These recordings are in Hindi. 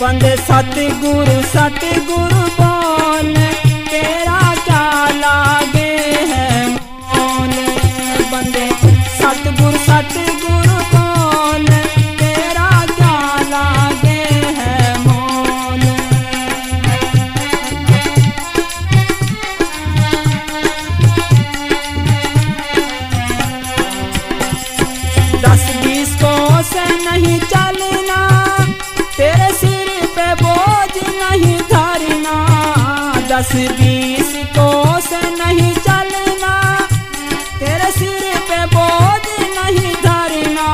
बंदे सतगुरु सतगुरु बोल तेरा क्या लागे है मोल। बंदे सतगुरु सतगुरु बोल तेरा क्या लागे है मोल। दस बीस को से नहीं चलना, तेरे सिर पे बोझ नहीं धरना। दस बीस को से नहीं चलना, तेरे सिर पे बोझ नहीं धरना।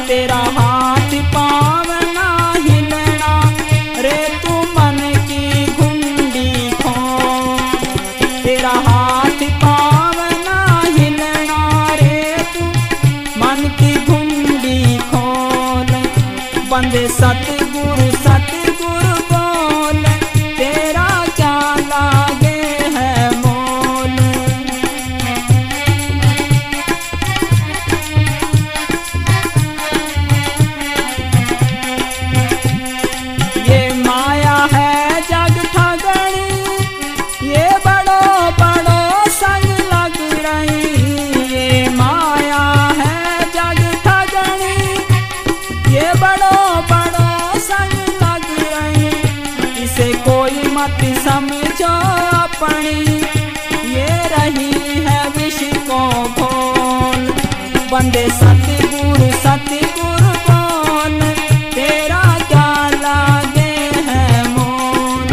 तेरा हाथ पाँव ना हिलना रे तू मन की घुंडी खोल। तेरा हाथ पाँव ना हिलना रे तू मन की घुंडी खोल। बंदे सतगुरु सतगुरु बोल तेरा क्या लागे है मोल। ये माया है जग ठगणी, ये बड़ो बड़ो संग लग रही। ये माया है जग ठगणी, ये बड़ो बड़ो संग लग रही। इसे कोई मत समझो अपनी, ये रही है विष को घोल। बंदे सतगुरु सतगुरु बोल तेरा क्या लागे है मोल।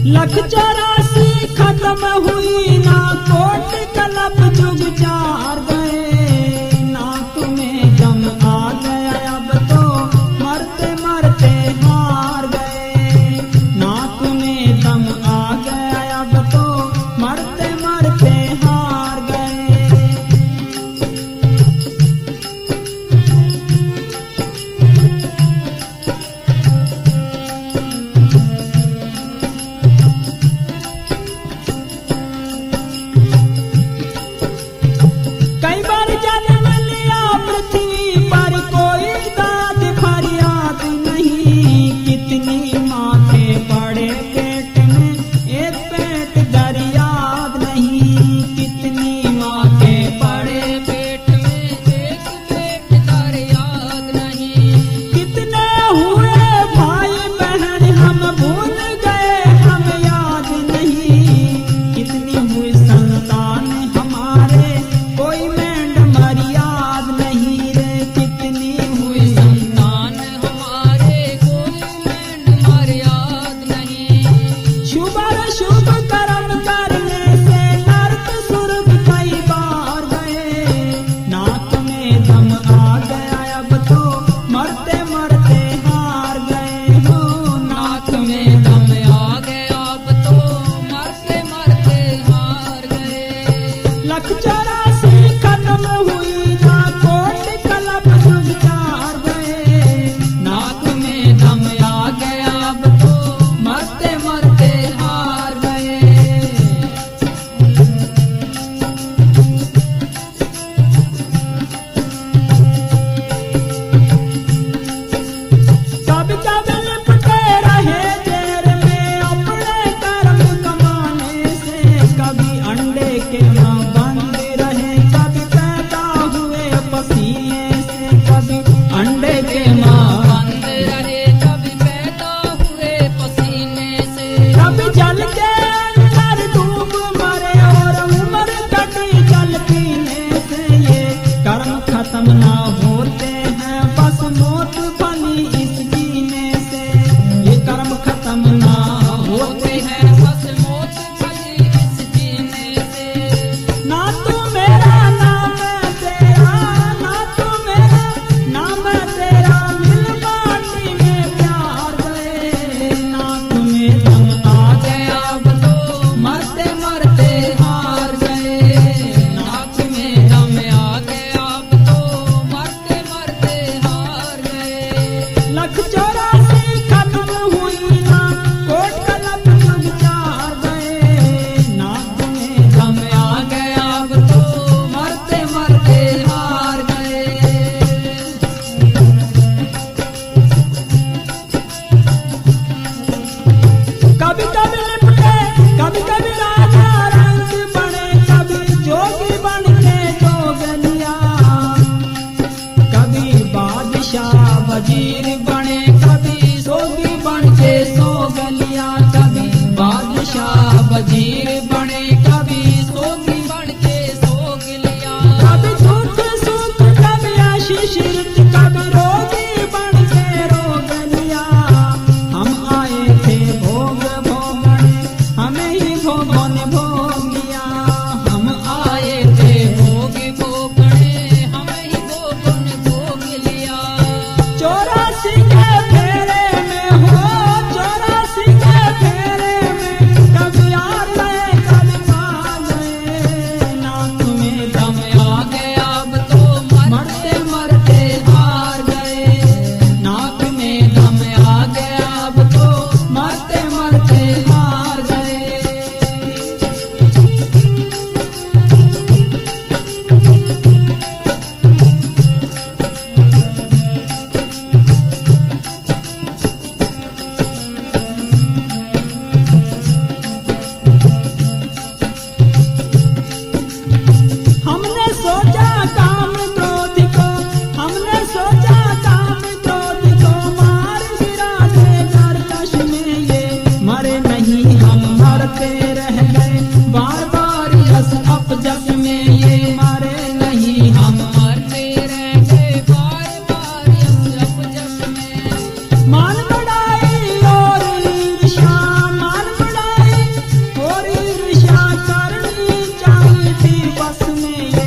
लख 84 खत्म हुई ना, कोट कलप जुग जार गए। ना तुम्हें दम आ गया अब तो मरते मरते हार गए। ना तुम्हें दम आ गया अब तो मरते मरते हार गए। पृथ्वी पर कोई दाद फरियाद नहीं, मान बढ़ाई और ईर्ष्या, मान बढ़ाई और ईर्ष्या करनी चाहिए थी बस में, ये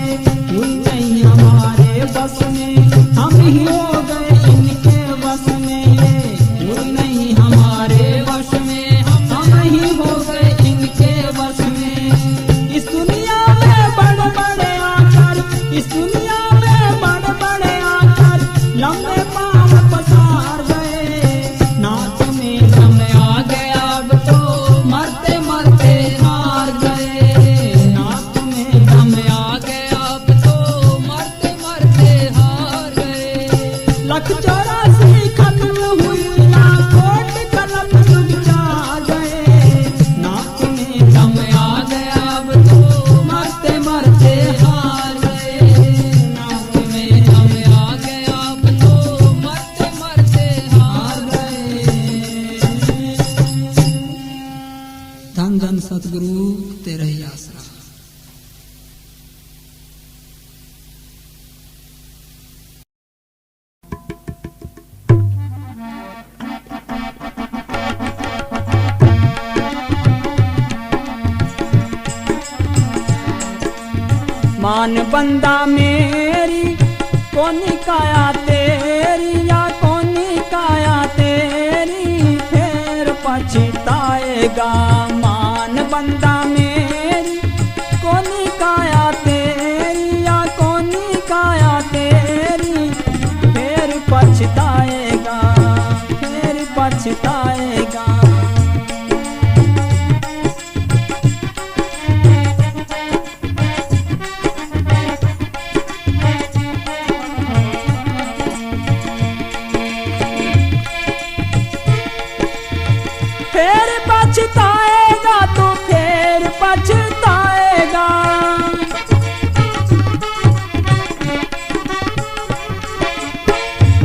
हुई नहीं हमारे बस में, हम ही हो गए इनके बस में, ये हुई नहीं हमारे बस में, हम ही हो गए इनके बस में। इस दुनिया में बड़े बड़े आकर, इस दुनिया में बड़े बड़े आकर लंबे पांव पसार गए, नाक में दम आ गया अब तो मरते मरते हार गए, नाक में दम आ गया अब तो मरते मरते हार गए। लख 84 खत्म हुई ना कोट कलम जुग जा गए, नाक में दम आ गया अब तो मरते मरते हार गए, नाक में दम आ गया अब तो मरते मरते हार गए। धन धन सतगुरु तेरा ही आसरा। मान बंदा मेरी कोनी काया तेरी, या कोनी काया तेरी फिर पछताएगा। मान बंदा मेरी कोनी काया तेरी, या कोनी काया तेरी फिर पछताएगा, फिर पछताएगा। फिर पछताएगा तो फिर पछताएगा,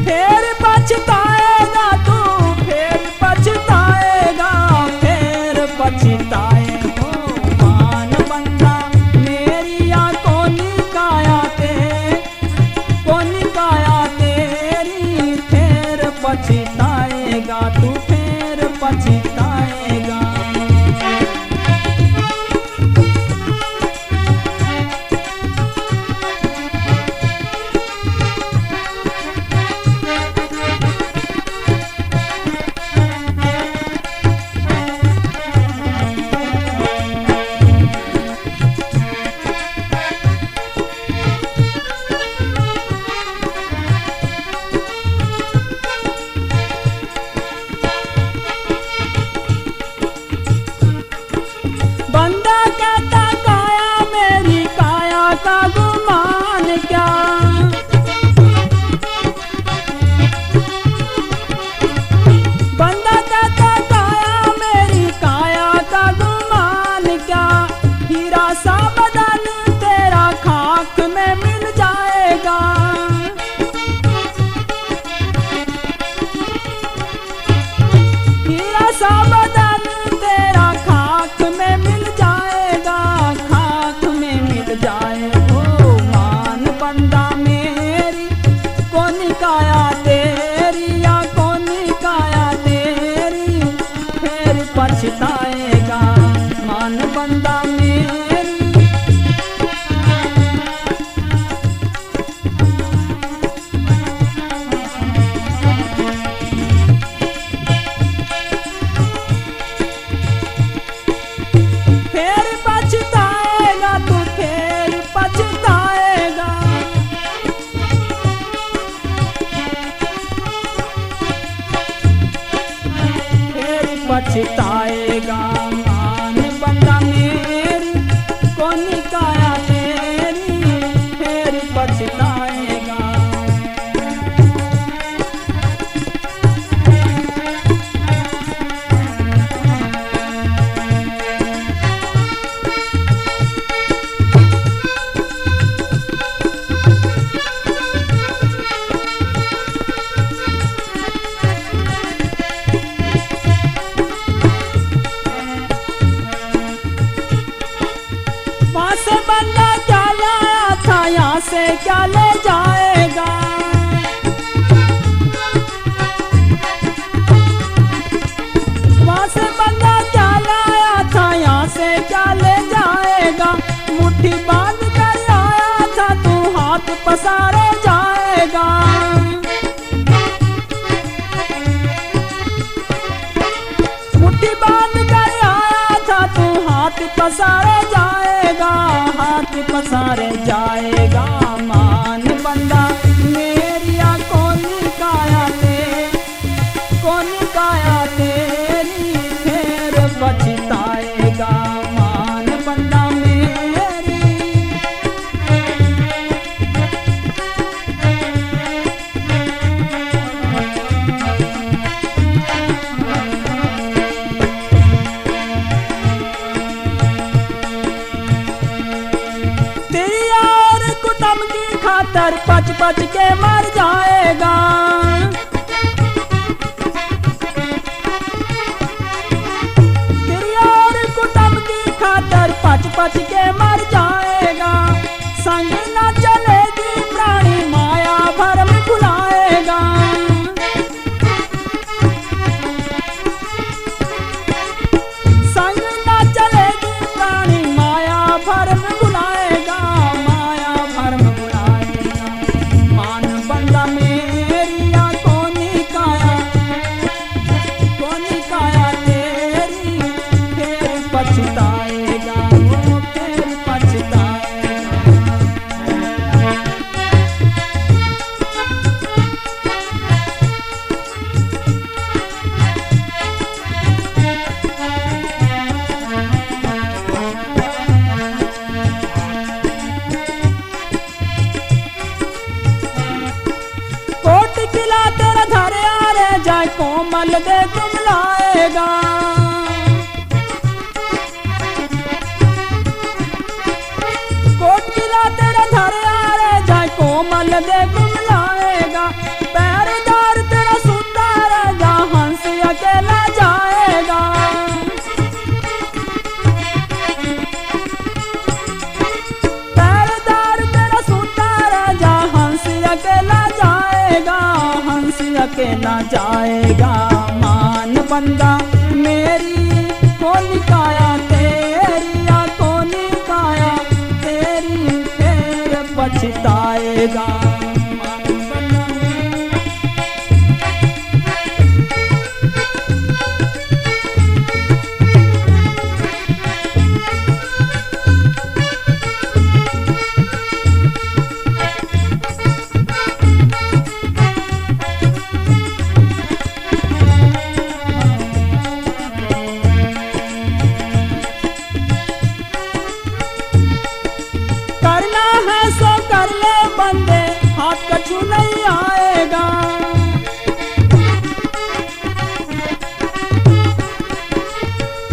फिर पछताएगा तो फिर पछताएगा, फिर पछताएगा। मान बंदा मेरी या कोनी काया तेरी, कोनी काया तेरी फिर पछताएगा तू, फिर पछताएगा। बंदा कहता काया मेरी, काया का गुमान क्या, बंदा कहता काया मेरी, काया का गुमान क्या, हीरा सा बदन तेरा खाक में मिल जाएगा, हीरा सा बदन तेरा खाक में मिल जाएगा, खाक में मिल जाए। ओ मान बंदा मेरी कोनी काया तेरी, या कोनी काया तेरी फिर पछताएगा। मान बंदा मेरी फिर पछताएगा तू, फिर पछताएगा। फिर पछताएगा। मान बंदा मेरी कोनी काया तेरी फिर पछताएगा। से बंदा क्या लाया था, यहाँ से क्या ले जाएगा। पसारे जाएगा। मुट्ठी बांध कर आया था तू, हाथ पसारे जाएगा, हाथ पसारे जाएगा। मान बंदा मेरिया कोनी काया तेरी फिर पछताएगा। मान बंदा मेरी तेरी और कुटुंब की खातर पच पच के मर जाएगा। पच पच के मर जाएगा। संग न चलेगी प्राणी माया भरम भुलाएगा। संग न चलेगी प्राणी माया भरम भुलाएगा, माया भरम भुलाएगा। मान बंदा मेरिया कोनी काया तेरी फिर पछताएगा। कोट किला तेरा धरे आरे जाए कोमल दे कुमलाएगा। कोट किला तेरा धरे आरे जाए कोमल दे कुमलाएगा। पैरदार तेरा सुंदर जा हंस अकेला जाएगा। पैरदार तेरा सुंदर जा हंस अकेला जाएगा, हंस अकेला जाएगा। मान बंदा मेरी कोनी काया तेरी, या कोनी काया तेरी फिर पछताएगा। करना है सो कर ले बंदे, हाथ कछु नहीं आएगा।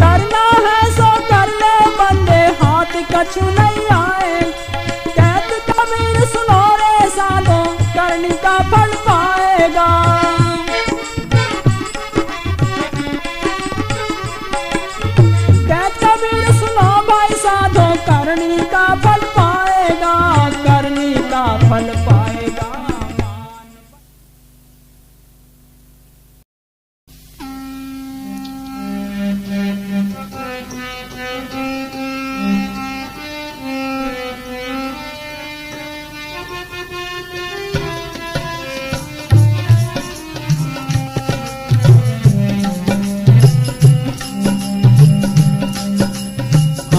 करना है सो कर ले बंदे, हाथ कछु नहीं आएगा। कहत कबीर सुनो रे साधो, करनी का फल पाएगा। कहत कबीर सुनो भाई साधो, करनी का फल पाएगा, करनी का फल पाएगा।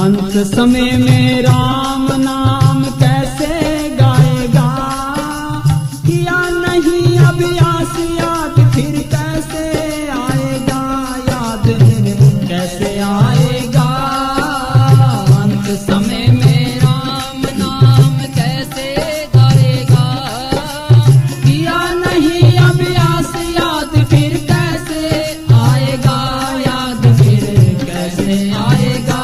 अंत समय में राम नाम कैसे गाएगा। किया नहीं अभ्यास याद फिर कैसे आएगा, याद फिर कैसे आएगा। अंत समय में राम नाम कैसे गाएगा। किया नहीं अभ्यास याद फिर कैसे आएगा, याद फिर कैसे आएगा।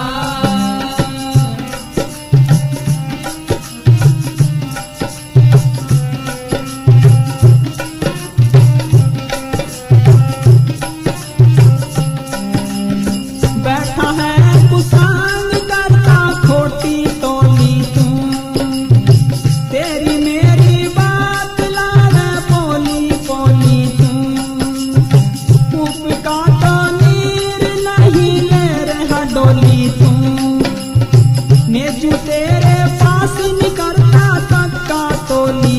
तेरे पास निकलता तक का तोली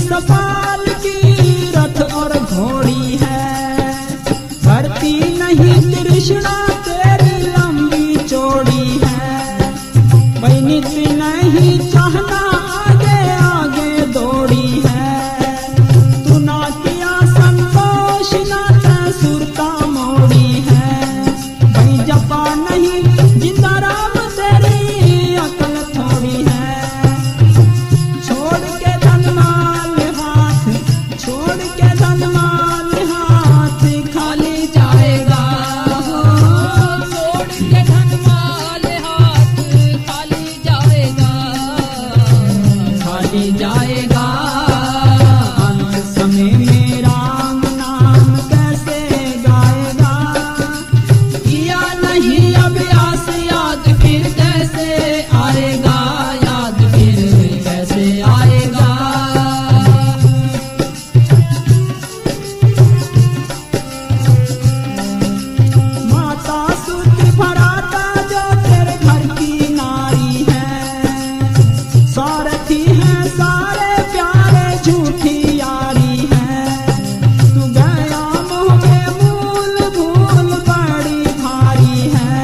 सवाल की रथ और घोड़ी है, भरती नहीं तृष्णा तेरी लंबी चौड़ी है। परिणित नहीं चाहना आगे आगे दौड़ी है, तू ना किया संतोष ना तै सुरता मोड़ी है। भाई जपा नहीं जिंदा राम तेरी अकल थोड़ी है। छोड़ के धनमाल हाथ, छोड़ के धनमाल हाथ खाली जाएगा। छोड़ के धनमाल हाथ खाली जाएगा, खाली जाएगा। अंत समय में राम नाम कैसे गाएगा। किया नहीं अभ्यास याद फिर कैसे आएगा, याद फिर कैसे आएगा। माता सूत्र भराता जो तेरे घर की नारी है, सारथी है सारे प्यारे झूठी यारी है। तू गया मोह में मूल भूल बड़ी भारी है,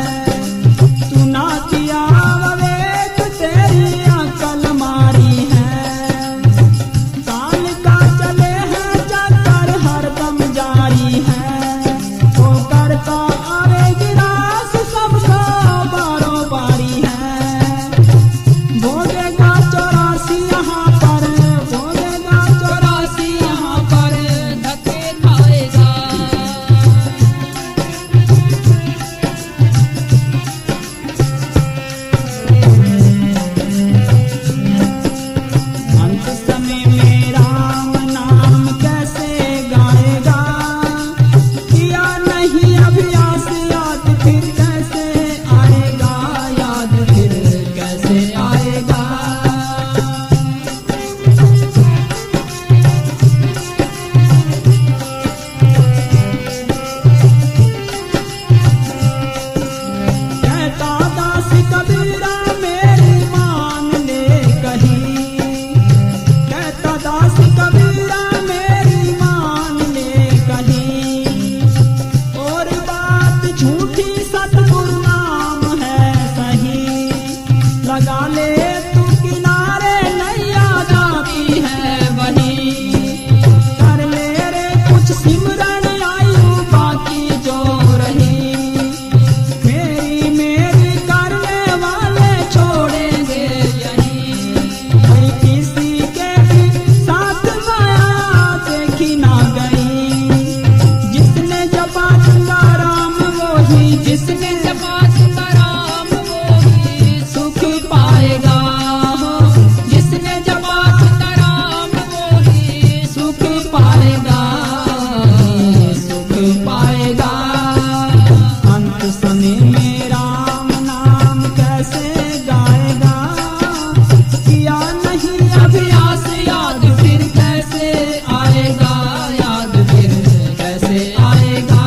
तू ना किया विवेक तेरी अकल मारी है। काल का चले है चक्कर हरदम जारी है, वो करता आवे गिरास सबका बारो बारी है। भोगेगा 84 यहाँ पर, भोगेगा 84 यहाँ पर। धक्के खाएगा। अंत समय में राम नाम कैसे गाएगा। किया नहीं अभ्यास याद फिर कैसे आएगा, याद फिर कैसे आएगा। कहता दास कबीरा मेरी मान ले कही, कहता दास कबीरा मेरी मान ले कही। और बात झूठी सतगुरु नाम है सही, लगा ले तू किनारे नैया जाती है वही। कर ले रे कुछ सिमरन आयु बाकी जो रही, मेरी करने वाले छोड़ेंगे यही। भाई किसी के भी साथ माया देखी ना गई, जिसने जपा चुका राम वो ही, जिसने जपा चुका राम वो ही सुख पाएगा। जिसने जपा चुका राम वो ही सुख पाएगा, सुख पाएगा। अंत समय में राम नाम कैसे गाएगा। किया नहीं अभ्यास याद फिर कैसे आएगा, याद फिर कैसे आएगा।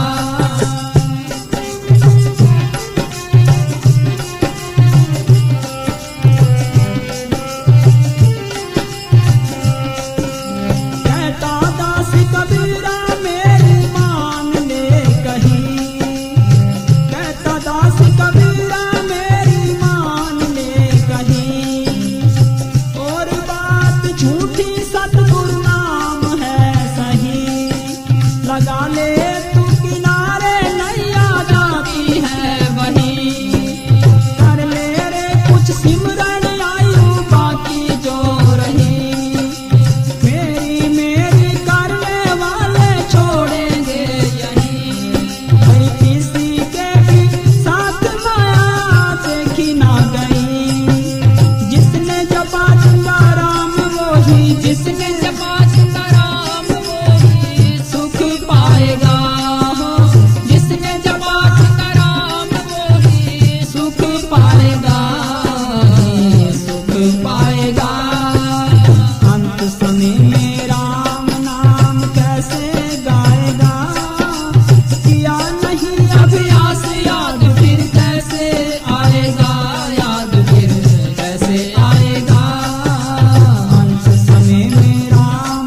कहता दास कबीरा मेरी मान ले कही, कहता दास कबीरा मेरी मान ले कही। और बात झूठी सतगुरु नाम है सही, लगा ले तू किनारे नैया जाती है वही। कर ले रे कुछ सिमरन आयु बाकी जो रही, मेरी करने वाले छोड़ेंगे यही। भाई किसी के भी साथ माया देखी ना गई, जिसने जपा चुका राम वो ही, जिसने जपा चुका राम वो ही सुख पाएगा। जिसने जपा चुका राम वो ही सुख पाएगा, सुख पाएगा। अंत समय में राम नाम कैसे गाएगा। किया नहीं अभ्यास याद फिर कैसे आएगा, याद फिर कैसे आएगा। अंत समय में राम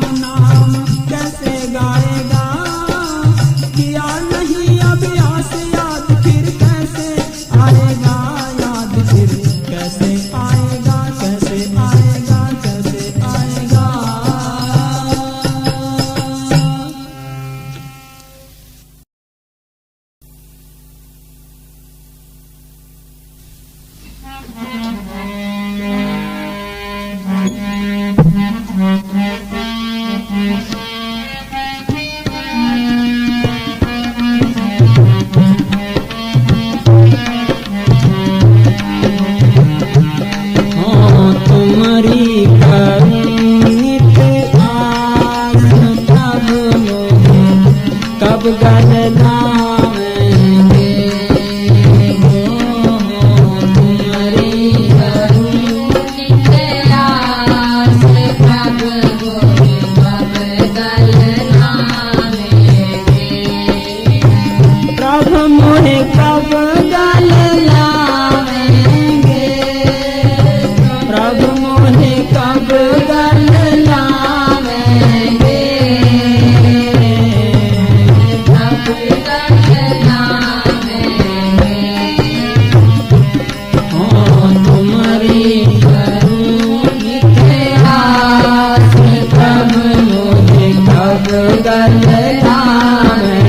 गल लावेंगे।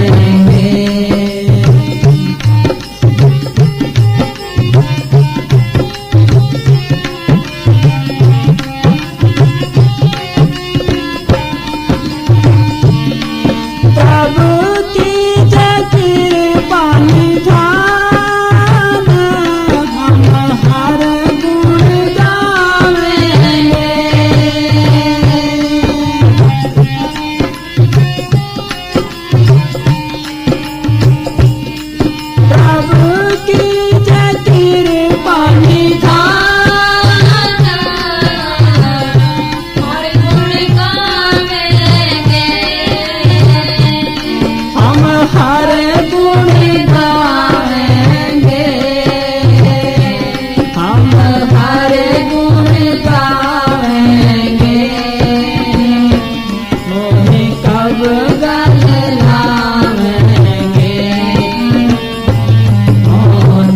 प्रभु की जय कृपा निधान, हम हर गुण गावेंगे। प्रभु की जय कृपा निधान, हर गुण गावेंगे। हम हर गुण गावेंगे। हम हर गुण गावेंगे। मोहे कब गल लावेंगे। ओ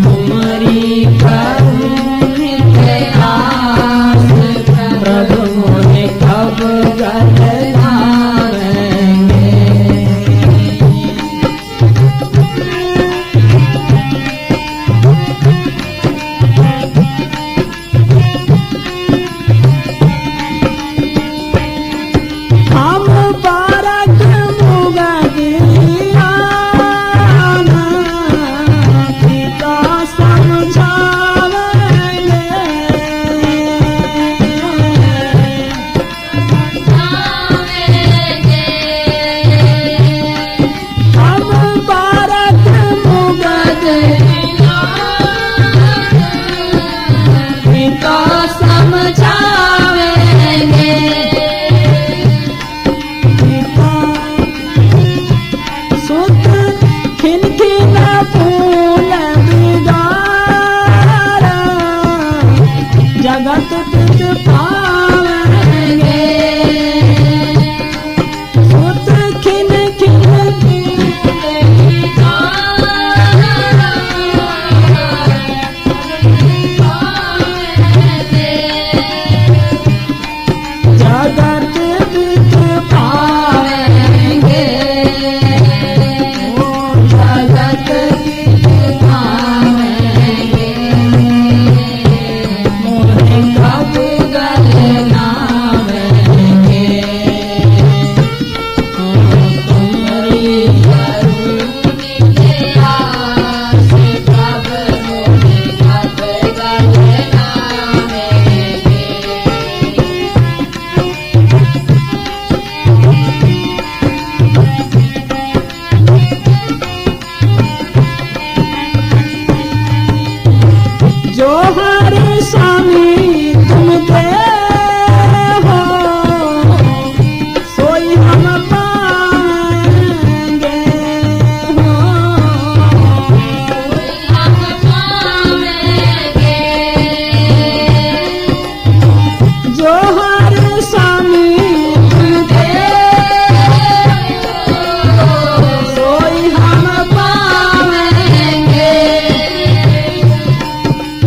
तुम्हारी करुणा के आस, प्रभु मोहे कब गल लावेंगे। हम बारक मुगदियान, पिता समझावेंगे। हम बारक मुगदियान, पिता समझावेंगे। सुत खिनखिन फूल बिगाड़, जगत पित पावेंगे। सुत खिनखिन जगत पित पावेंगे। ओ जगत पित पावेंगे। मोहे कब गल लावेंगे। ओ तुम्हारी करुणा के आस, प्रभु मोहे कब गल लावेंगे। जो हर स्वामी तुम दे हो, सोई हम पाएंगे हो। हम पावेंगे। जो हर स्वामी तुम दे हो, सोई हम पाएंगे।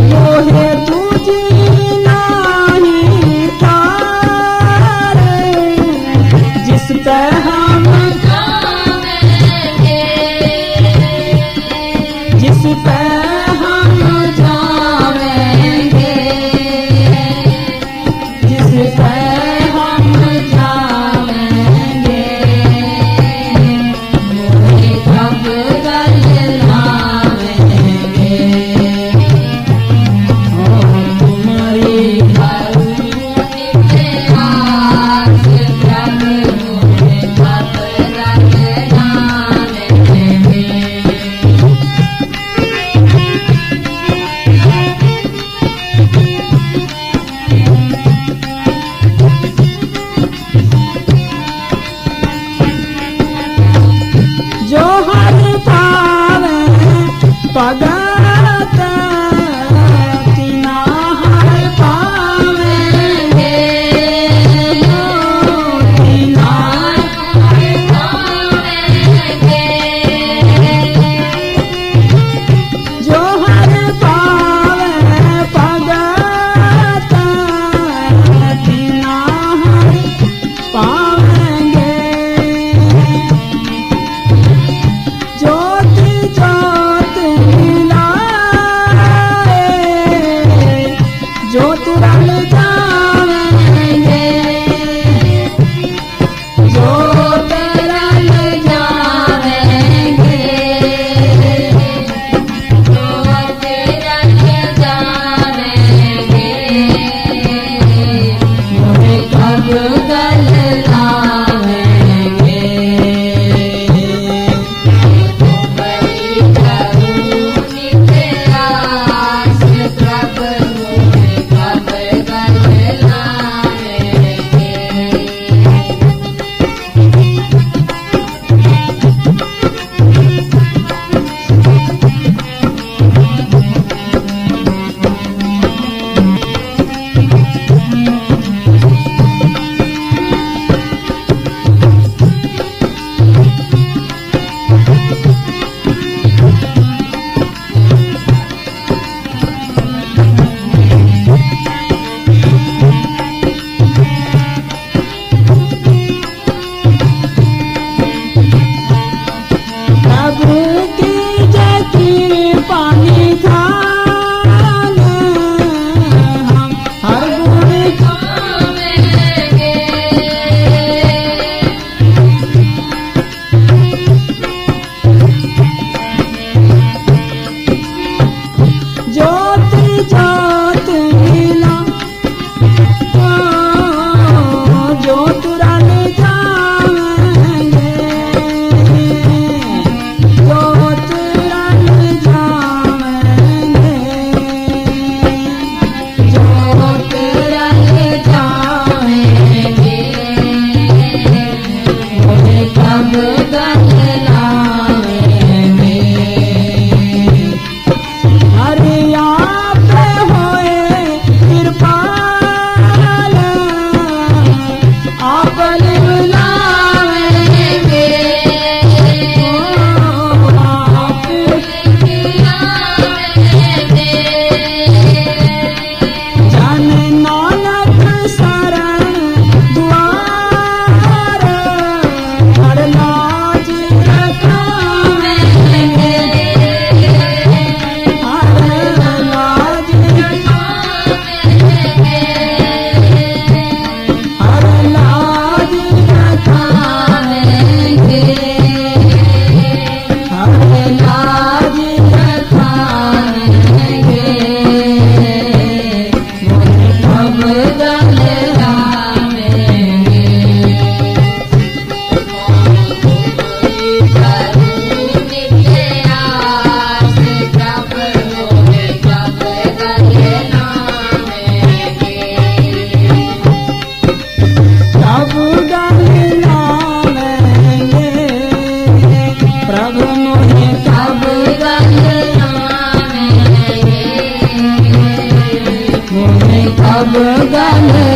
मोहे तुझी नहीं तारे, जिस पे हम जिस पे हम जावेंगे। जिस पे हम जावेंगे। मोहे कब गल लावेंगे। ओ तुम्हारी करुणा के आस, प्रभु मोहे कब गल लावेंगे। जो हर पावे भगत, तिना हर पावेंगे। तिना जो हर पावे भगत, तिना हर पावेंगे।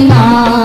लाल